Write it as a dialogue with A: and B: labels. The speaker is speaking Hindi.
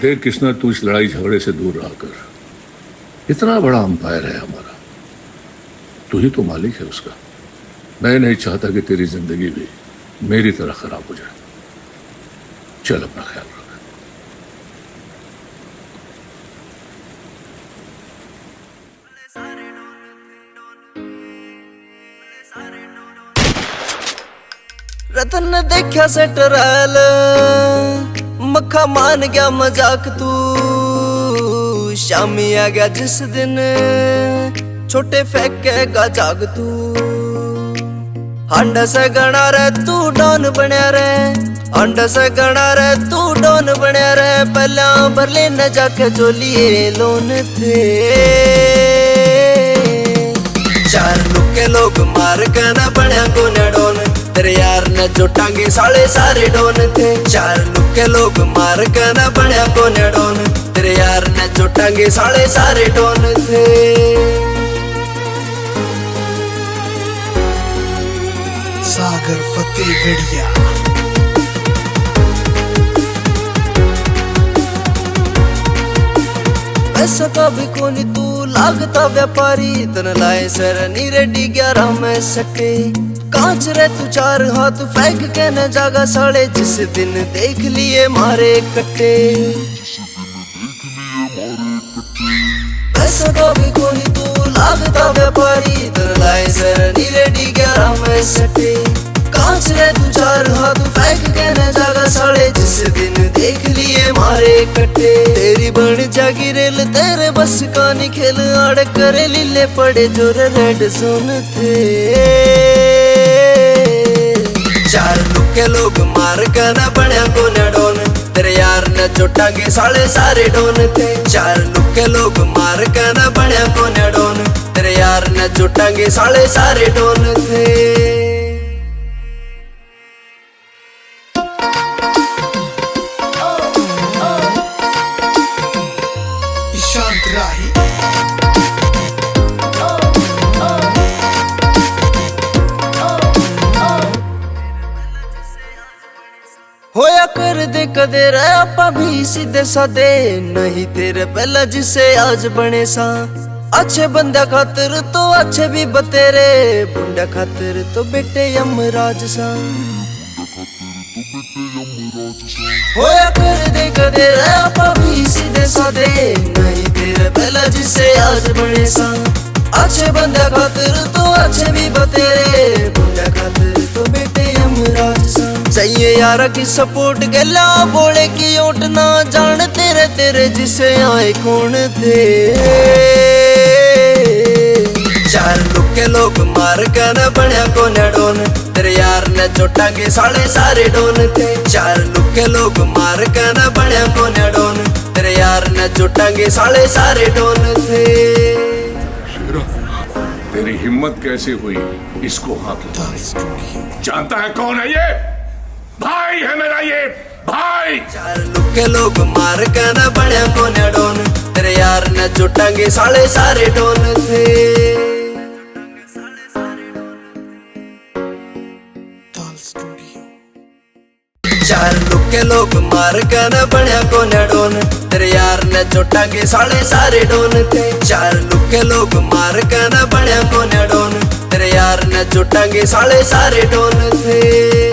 A: देख किसना, तू इस लड़ाई झगड़े से दूर रहा कर। इतना बड़ा अंपायर है हमारा, तू ही तो मालिक है उसका। मैं नहीं चाहता कि तेरी जिंदगी भी मेरी तरह खराब हो जाए। चल अपना ख्याल रख।
B: रतन ने देखा सेटरैल, मक्खा मान गया मजाक तू। शामी आ गया जिस दिन, छोटे फेंकेगा जाग तू। हांडा से गणा रे तू डॉन बनया रे, हांडा से गणा रे तू डॉन बनया रे। पहला भरले न जाके जोलिए लोन थे। चार लुके लोग मार के न बनया कोने डोन, तेरे यार ने जो टांगे साले सारे डोन थे। चार लुके लोग मार के न बनया कोने डोन, तेरे यार ने जो टांगे साले सारे डोन थे।
C: सागर फतेहगढ़िया।
B: ऐसा का भी कोनी तू लागता व्यापारी, तन लाए सर नी रेडी 11 में सके। कांच रे तू चार हाथ फेंक के न जागा साले, जिस दिन देख लिए मारे कट्टे। ऐसा का भी कोनी तू लागता व्यापारी, तन लाए सर नी रेडी 11 में सके। कांच रे तू चार हाथ फेंक के न जागा साले, जिस दिन देख लिए मारे कट्टे। तेरी बन जागी रेल तेरे बस का नहीं खेल, आड़ करे लीले पड़े जो रेड जोन थे। चार लुके लोग मार के न बनया कोने डोन, तेरे यार ने जो टांगे साले सारे डोन थे। चार लुके लोग मार के न बनया कोने डोन, तेरे यार ने जो टांगे साले सारे डोन थे।
C: ईशांत राही।
B: होया कर दे कदे रे आपा भी सीधे सादे, नहीं तेरे पहला जिसे आज बने सा। अच्छे बंदा खातिर तो अच्छे भी बतेरे, बुंडा खातिर तो बेटे यमराज सा। होया कर दे कदे रे आपा भी सीधे सादे, नहीं तेरे पहला जिसे आज बने सा। अच्छे बंदा खातिर तो अच्छे भी बतेरे, बुंडा खातिर तो बेटे यमराज सा। चाहिए यारा की सपोर्ट गला बोले की ओट ना जान, तेरे तेरे जिसे आए कौन थे। चार लुके लोग मार के न बनया कोने डोन, तेरे यार ने जो टांगे साले सारे डोन थे। चार लुके लोग मार के न बनया कोने डोन, तेरे यार ने जो टांगे साले सारे डोन थे।
A: तेरी हिम्मत कैसे हुई इसको हाथ लगा? जानता है कौन है ये? भाई है मेरा ये भाई।
B: चार लुके लोग मार के न बनया कोने डोन, तेरे यार ने जो टांगे साले सारे डोन थे। चार लुके लोग मार के न बनया कोने डोन, तेरे यार ने जो टांगे साले सारे डोन थे। चार लुके लोग मार के न बनया कोने डोन, तेरे यार ने जो टांगे साले सारे डोन थे।